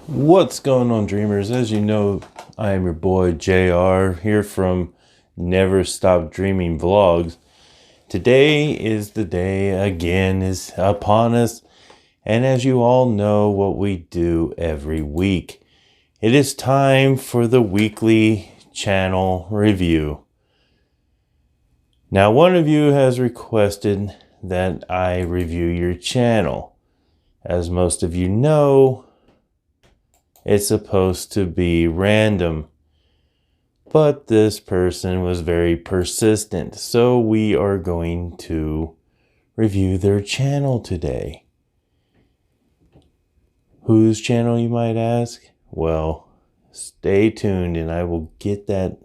What's going on, dreamers? As you know, I am your boy JR here from Never Stop Dreaming Vlogs. Today is the day again is upon us, and as you all know what we do every week, it is time for the weekly channel review. Now, one of you has requested that I review your channel. As most of you know, it's supposed to be random, but this person was very persistent, so we are going to review their channel today. Whose channel, you might ask? Well, stay tuned and I will get that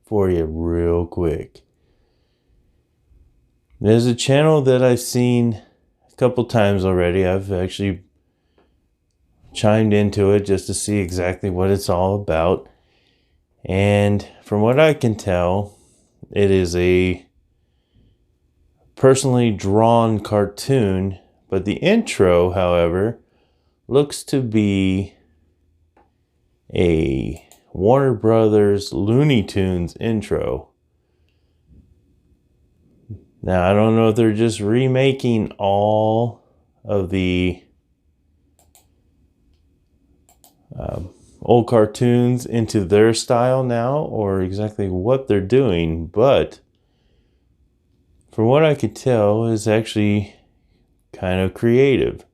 for you real quick. There's a channel that I've seen a couple times already. I've actually chimed into it just to see exactly what it's all about. And from what I can tell, it is a personally drawn cartoon, but the intro, however, looks to be a Warner Brothers Looney Tunes intro. Now, I don't know if they're just remaking all of the old cartoons into their style now, or exactly what they're doing, but from what I could tell, is actually kind of creative.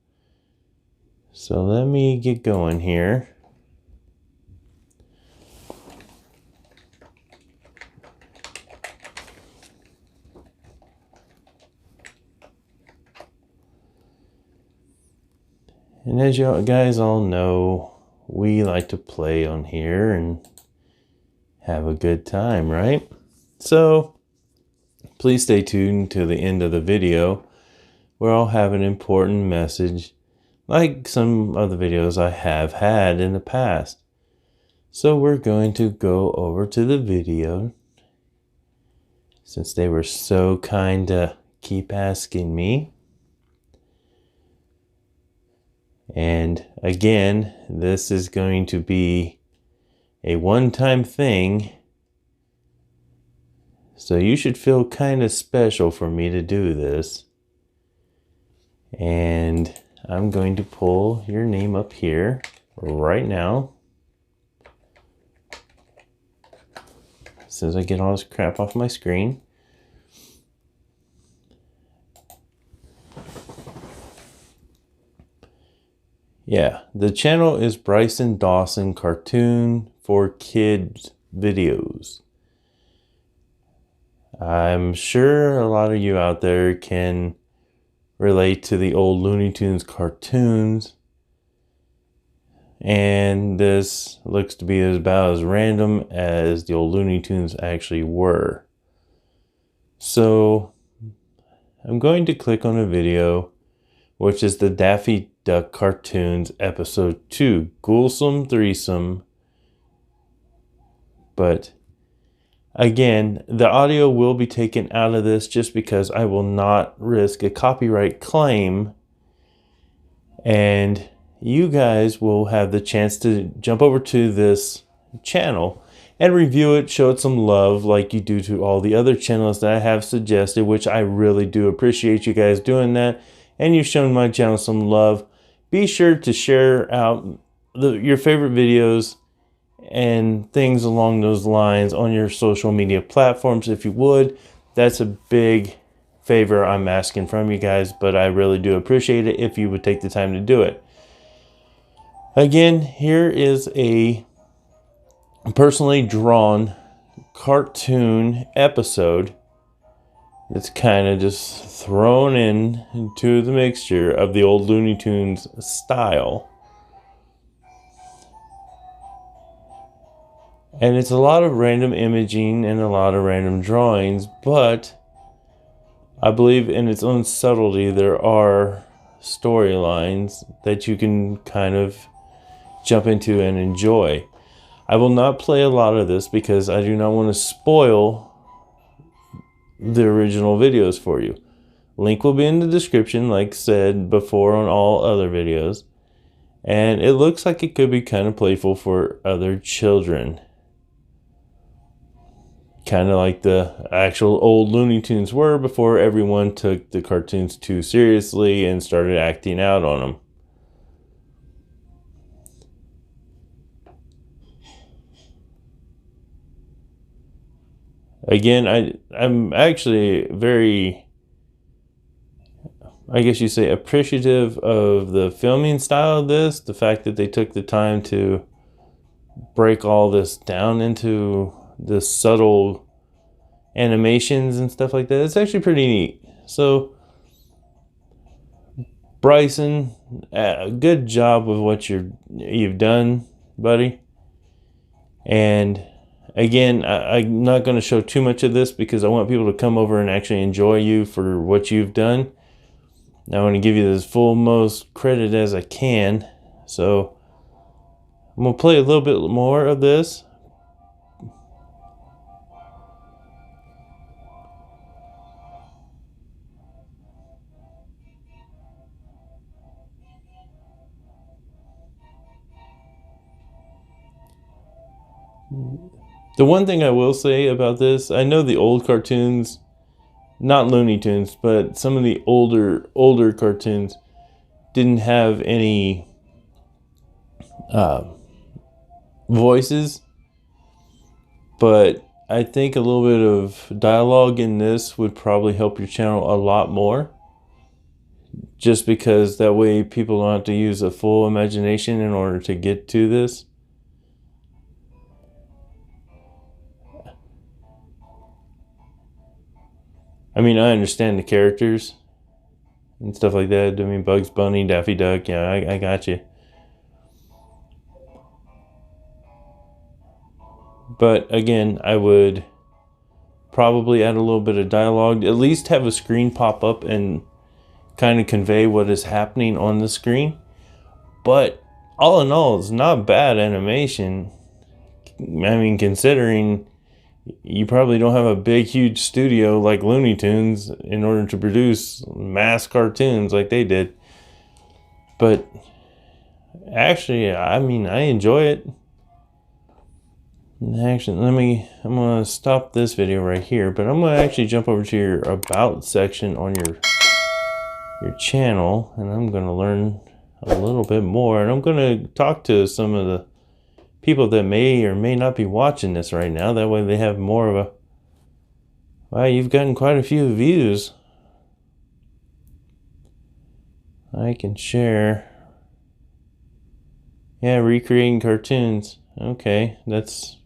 So let me get going here. And as you guys all know, we like to play on here and have a good time, right? So please stay tuned to the end of the video where I'll have an important message like some of the videos I have had in the past. So we're going to go over to the video since they were so kind to keep asking me. And again, this is going to be a one-time thing, so you should feel kind of special for me to do this. And I'm going to pull your name up here right now. As soon as I get all this crap off my screen. Yeah, the channel is Bryson Dawson Cartoon for Kids Videos. I'm sure a lot of you out there can relate to the old Looney Tunes cartoons, and this looks to be about as random as the old Looney Tunes actually were. So I'm going to click on a video, which is the Daffy Duck Cartoons Episode 2, Ghouls-Some Threesome. But again, the audio will be taken out of this just because I will not risk a copyright claim. And you guys will have the chance to jump over to this channel and review it, show it some love like you do to all the other channels that I have suggested, which I really do appreciate you guys doing that. And you've shown my channel some love. Be sure to share out your favorite videos and things along those lines on your social media platforms if you would. That's a big favor I'm asking from you guys, but I really do appreciate it if you would take the time to do it. Again, here is a personally drawn cartoon episode that's kind of just thrown in into the mixture of the old Looney Tunes style. And it's a lot of random imaging and a lot of random drawings, but I believe in its own subtlety there are storylines that you can kind of jump into and enjoy. I will not play a lot of this because I do not want to spoil the original videos for you. Link will be in the description, like said before on all other videos. and it looks like it could be kind of playful for other children. Kind of like the actual old Looney Tunes were before everyone took the cartoons too seriously and started acting out on them. Again, I'm actually very, I guess you say, appreciative of the filming style of this. The fact that they took the time to break all this down into the subtle animations and stuff like that. It's actually pretty neat. So Bryson, good job with what you've done, buddy. And again, I'm not going to show too much of this because I want people to come over and actually enjoy you for what you've done. I want to give you the full most credit as I can. So I'm going to play a little bit more of this. The one thing I will say about this, I know the old cartoons, not Looney Tunes, but some of the older cartoons didn't have any voices, but I think a little bit of dialogue in this would probably help your channel a lot more, just because that way people don't have to use a full imagination in order to get to this. I mean, I understand the characters and stuff like that. I mean, Bugs Bunny, Daffy Duck, yeah, I got you. But again, I would probably add a little bit of dialogue, at least have a screen pop up and kind of convey what is happening on the screen. But all in all, it's not bad animation. I mean, considering you probably don't have a big, huge studio like Looney Tunes in order to produce mass cartoons like they did. But actually, I mean, I enjoy it. Actually, I'm going to stop this video right here, but I'm going to actually jump over to your About section on your channel, and I'm going to learn a little bit more, and I'm going to talk to some of the people that may or may not be watching this right now. That way they have more of a, wow, you've gotten quite a few views. I can share. Yeah, recreating cartoons. Okay, that's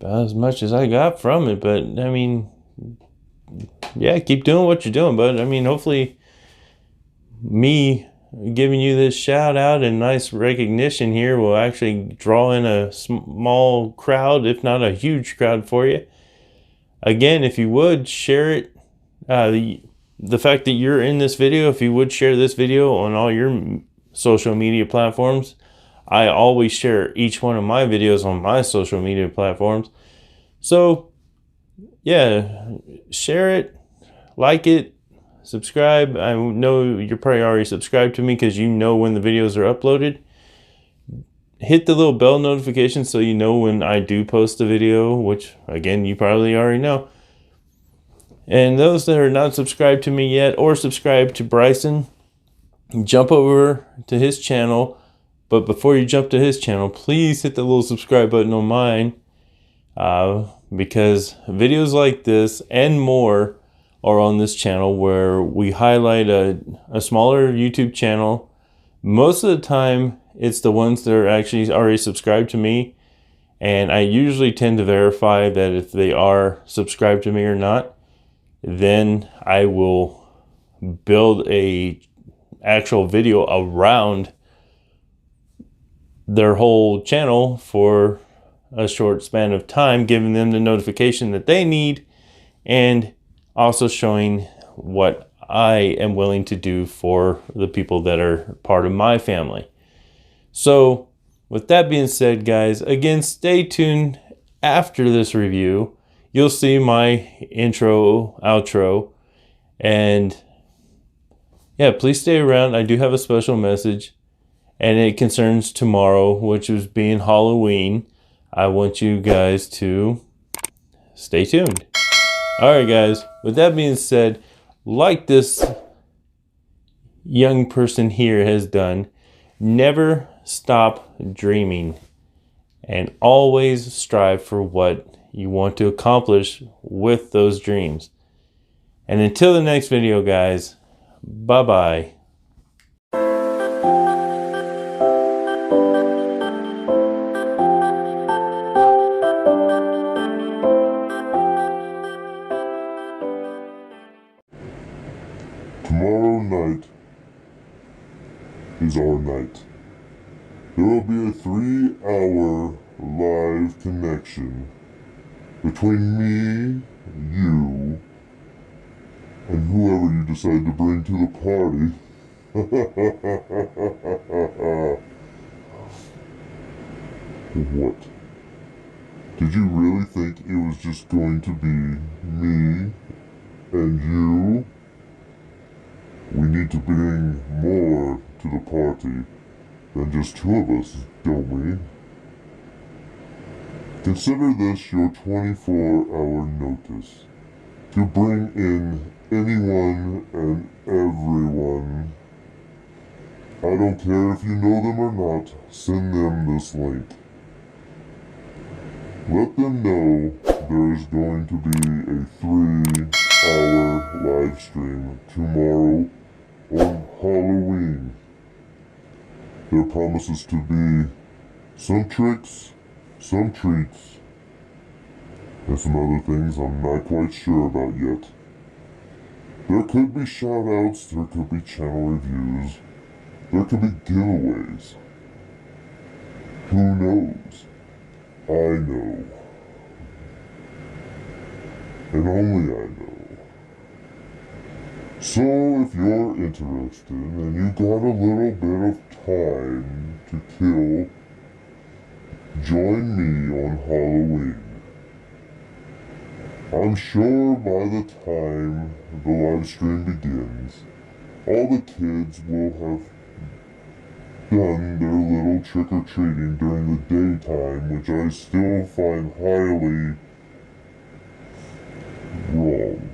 about as much as I got from it, but I mean, yeah, keep doing what you're doing, bud. I mean, hopefully me giving you this shout out and nice recognition here will actually draw in a small crowd, if not a huge crowd for you. Again, if you would share it, the fact that you're in this video, if you would share this video on all your social media platforms. I always share each one of my videos on my social media platforms. So yeah, share it, like it, subscribe. I know you're probably already subscribed to me because you know when the videos are uploaded. Hit the little bell notification so you know when I do post a video, which again, you probably already know. And those that are not subscribed to me yet or subscribed to Bryson, jump over to his channel. But before you jump to his channel, please hit the little subscribe button on mine, because videos like this and more are on this channel, where we highlight a smaller YouTube channel. Most of the time, it's the ones that are actually already subscribed to me, and I usually tend to verify that if they are subscribed to me or not. Then I will build a actual video around their whole channel for a short span of time, giving them the notification that they need, and also showing what I am willing to do for the people that are part of my family. So with that being said, guys, again, stay tuned. After this review, you'll see my intro, outro, and yeah, please stay around. I do have a special message, and it concerns tomorrow, which is being Halloween. I want you guys to stay tuned. Alright guys, with that being said, like this young person here has done, never stop dreaming and always strive for what you want to accomplish with those dreams. And until the next video guys, bye bye. Tomorrow night is our night. There will be a 3-hour live connection between me, you, and whoever you decide to bring to the party. What? Did you really think it was just going to be me and you? We need to bring more to the party than just 2 of us, don't we? Consider this your 24-hour notice to bring in anyone and everyone. I don't care if you know them or not, send them this link. Let them know there is going to be a 3-hour live stream tomorrow on Halloween. There promises to be some tricks, some treats, and some other things I'm not quite sure about yet. There could be shoutouts, there could be channel reviews, there could be giveaways. Who knows? I know. And only I know. So if you're interested and you got a little bit of time to kill, join me on Halloween. I'm sure by the time the live stream begins, all the kids will have done their little trick-or-treating during the daytime, which I still find highly wrong.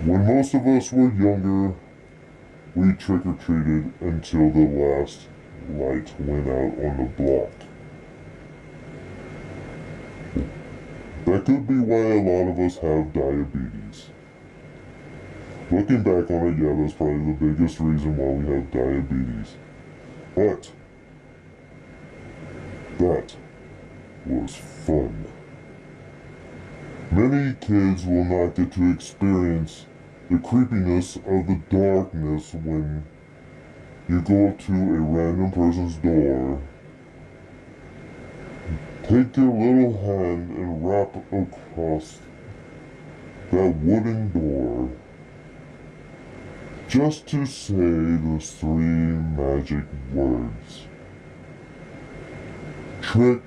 When most of us were younger, we trick-or-treated until the last light went out on the block. That could be why a lot of us have diabetes. Looking back on it, yeah, that's probably the biggest reason why we have diabetes. But that was fun. Many kids will not get to experience the creepiness of the darkness when you go up to a random person's door, take their little hand and wrap across that wooden door just to say those 3 magic words. Trick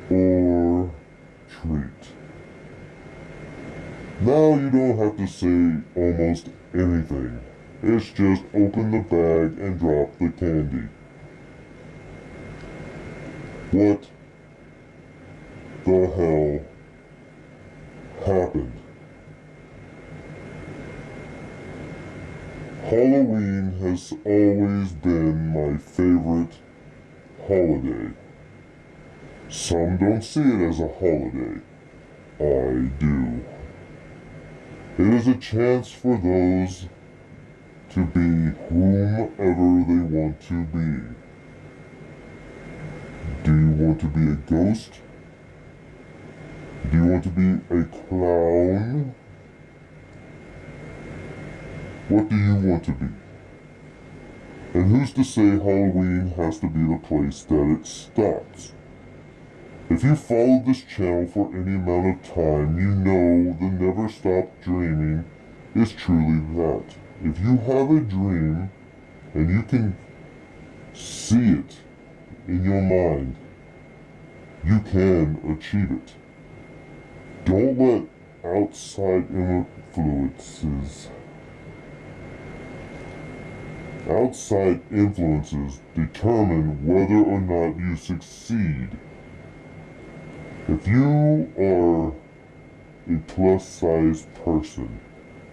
or treat. Now you don't have to say almost anything. It's just open the bag and drop the candy. What the hell happened? Halloween has always been my favorite holiday. Some don't see it as a holiday. I do. It is a chance for those to be whomever they want to be. Do you want to be a ghost? Do you want to be a clown? What do you want to be? And who's to say Halloween has to be the place that it stops? If you followed this channel for any amount of time, you know the Never Stop Dreaming is truly that. If you have a dream and you can see it in your mind, you can achieve it. Don't let outside influences. Outside influences determine whether or not you succeed. If you are a plus-size person,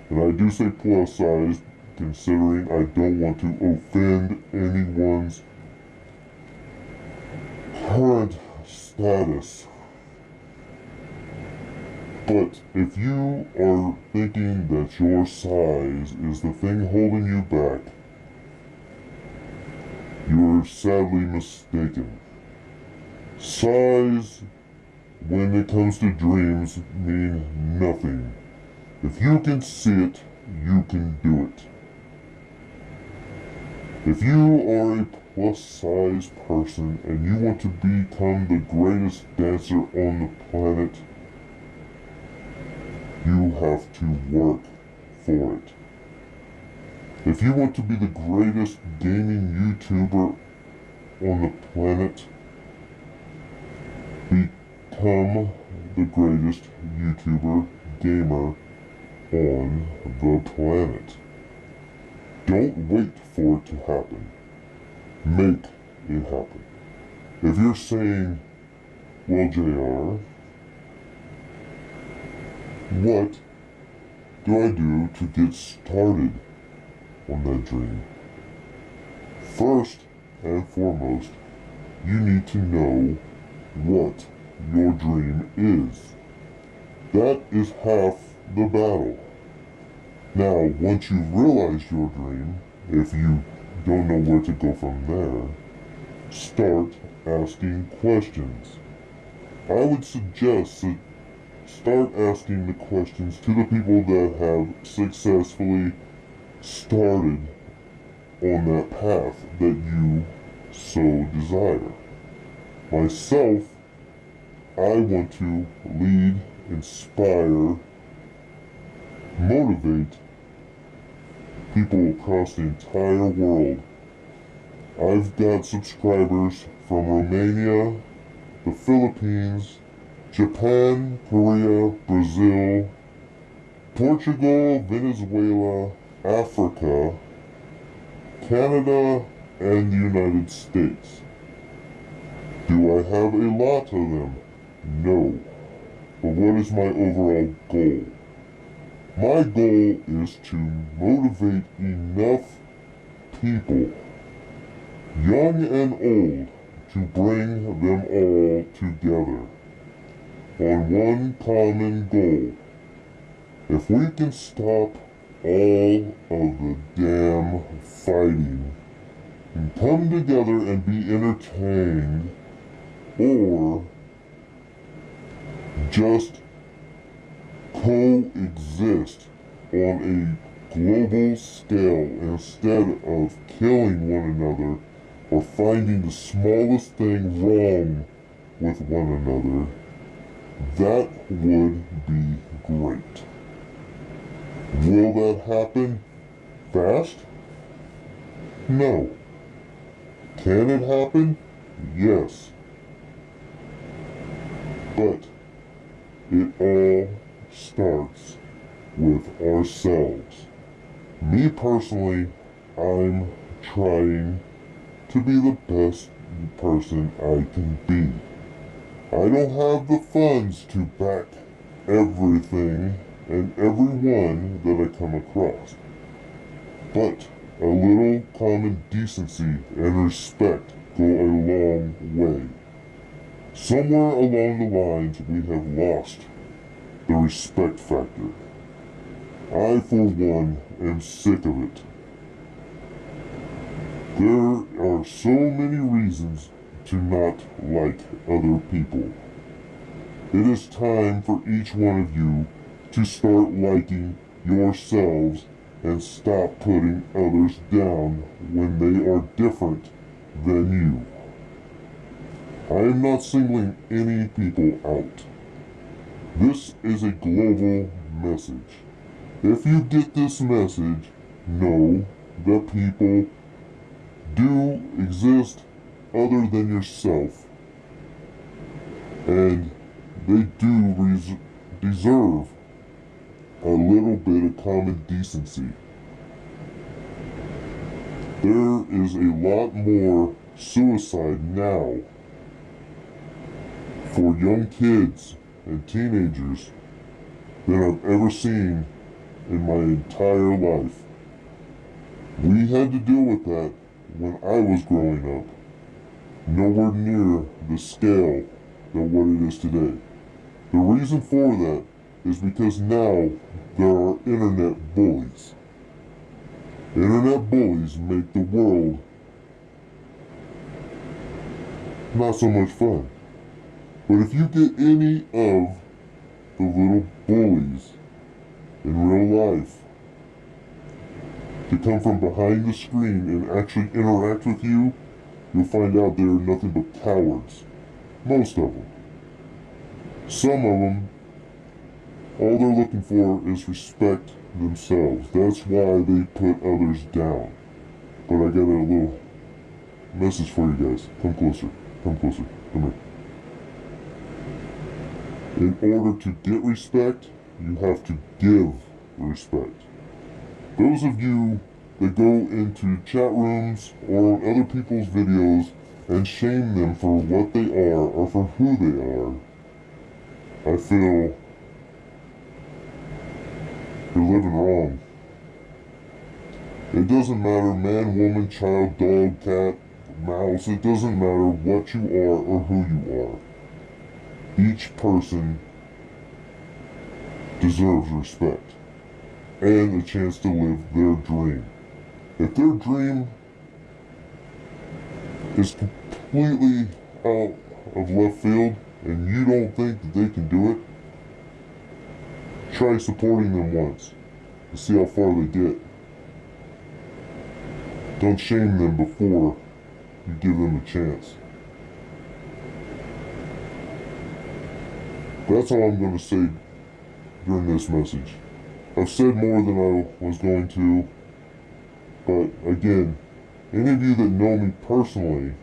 and I do say plus-size considering I don't want to offend anyone's current status. But if you are thinking that your size is the thing holding you back, you are sadly mistaken. Size, when it comes to dreams, mean nothing. If you can see it, you can do it. If you are a plus-size person and you want to become the greatest dancer on the planet, you have to work for it. If you want to be the greatest gaming YouTuber on the planet, become the greatest YouTuber gamer on the planet. Don't wait for it to happen. Make it happen. If you're saying, well, JR, what do I do to get started on that dream? First and foremost, you need to know what your dream is. That is half the battle. Now, once you realize your dream, if you don't know where to go from there, start asking questions. I would suggest that start asking the questions to the people that have successfully started on that path that you so desire. Myself, I want to lead, inspire, motivate people across the entire world. I've got subscribers from Romania, the Philippines, Japan, Korea, Brazil, Portugal, Venezuela, Africa, Canada, and the United States. Do I have a lot of them? No. But what is my overall goal? My goal is to motivate enough people, young and old, to bring them all together on one common goal. If we can stop all of the damn fighting and come together and be entertained, or just coexist on a global scale instead of killing one another or finding the smallest thing wrong with one another, that would be great. Will that happen fast? No. Can it happen? Yes. But it all starts with ourselves. Me personally, I'm trying to be the best person I can be. I don't have the funds to back everything and everyone that I come across. But a little common decency and respect go a long way. Somewhere along the lines we have lost the respect factor. I, for one, am sick of it. There are so many reasons to not like other people. It is time for each one of you to start liking yourselves and stop putting others down when they are different than you. I am not singling any people out. This is a global message. If you get this message, know that people do exist other than yourself, and they do deserve a little bit of common decency. There is a lot more suicide now for young kids and teenagers than I've ever seen in my entire life. We had to deal with that when I was growing up. Nowhere near the scale than what it is today. The reason for that is because now there are internet bullies. Internet bullies make the world not so much fun. But if you get any of the little bullies in real life to come from behind the screen and actually interact with you, you'll find out they're nothing but cowards. Most of them. Some of them, all they're looking for is respect themselves. That's why they put others down. But I got a little message for you guys. Come closer. Come closer. Come here. In order to get respect, you have to give respect. Those of you that go into chat rooms or on other people's videos and shame them for what they are or for who they are, I feel you're living wrong. It doesn't matter man, woman, child, dog, cat, mouse, it doesn't matter what you are or who you are. Each person deserves respect and a chance to live their dream. If their dream is completely out of left field and you don't think that they can do it, try supporting them once and see how far they get. Don't shame them before you give them a chance. That's all I'm going to say during this message. I've said more than I was going to, but again, any of you that know me personally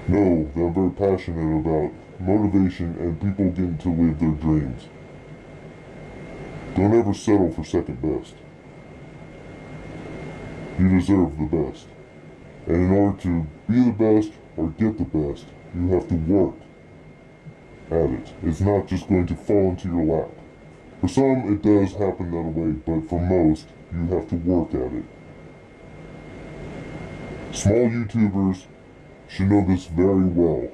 know that I'm very passionate about motivation and people getting to live their dreams. Don't ever settle for second best. You deserve the best. And in order to be the best or get the best, you have to work at it. It's not just going to fall into your lap. For some, it does happen that way, but for most, you have to work at it. Small YouTubers should know this very well.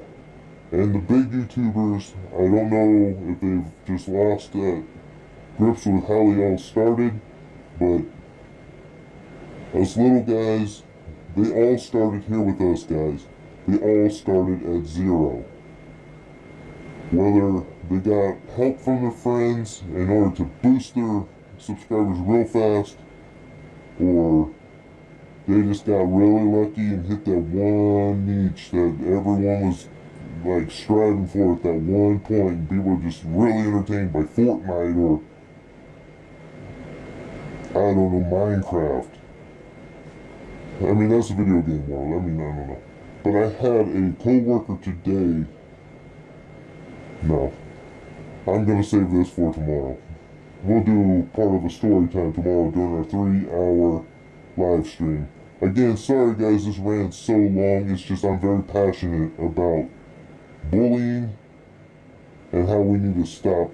And the big YouTubers, I don't know if they've just lost grips with how they all started, but us little guys, they all started here with us guys. They all started at zero. Whether they got help from their friends in order to boost their subscribers real fast, or they just got really lucky and hit that one niche that everyone was like striving for at that one point, and people were just really entertained by Fortnite or I don't know, Minecraft. I mean, that's a video game world. I mean, I don't know. But I had a co-worker today. No. I'm going to save this for tomorrow. We'll do part of a story time tomorrow during our 3-hour live stream. Again, sorry guys, this ran so long. It's just I'm very passionate about bullying and how we need to stop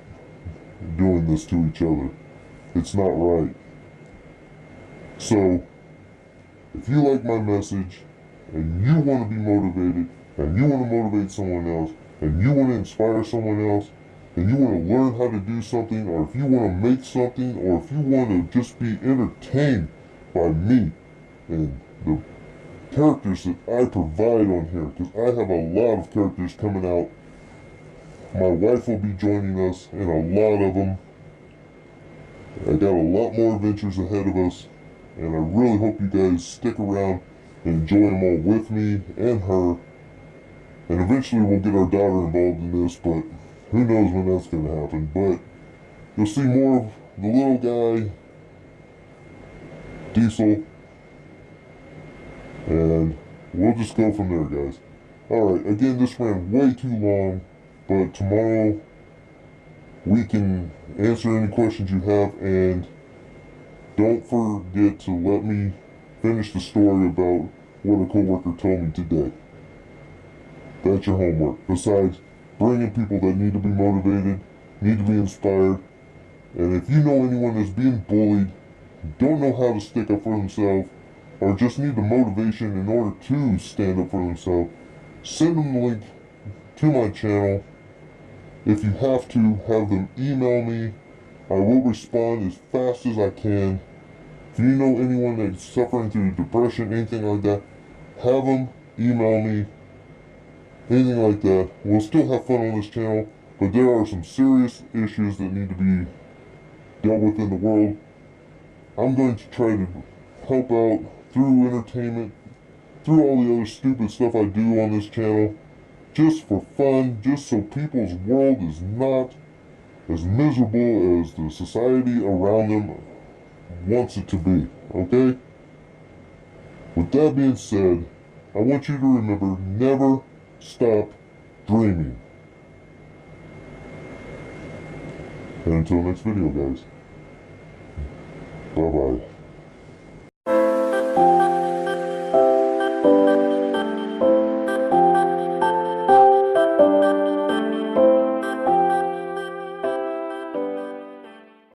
doing this to each other. It's not right. So, if you like my message, and you want to be motivated, and you want to motivate someone else, and you want to inspire someone else, and you want to learn how to do something, or if you want to make something, or if you want to just be entertained by me and the characters that I provide on here, because I have a lot of characters coming out. My wife will be joining us in a lot of them. I got a lot more adventures ahead of us. And I really hope you guys stick around and enjoy them all with me and her. And eventually we'll get our daughter involved in this, but who knows when that's going to happen. But you'll see more of the little guy, Diesel, and we'll just go from there, guys. Alright, again, this ran way too long, but tomorrow we can answer any questions you have, and don't forget to let me finish the story about what a coworker told me today. That's your homework. Besides bringing people that need to be motivated, need to be inspired, and if you know anyone that's being bullied, don't know how to stick up for themselves, or just need the motivation in order to stand up for themselves, send them the link to my channel. If you have them email me. I will respond as fast as I can. If you know anyone that's suffering through depression, anything like that, have them email me. Anything like that. We'll still have fun on this channel, but there are some serious issues that need to be dealt with in the world. I'm going to try to help out through entertainment, through all the other stupid stuff I do on this channel, just for fun, just so people's world is not as miserable as the society around them wants it to be, okay? With that being said, I want you to remember, never stop dreaming. And until next video, guys. Bye-bye.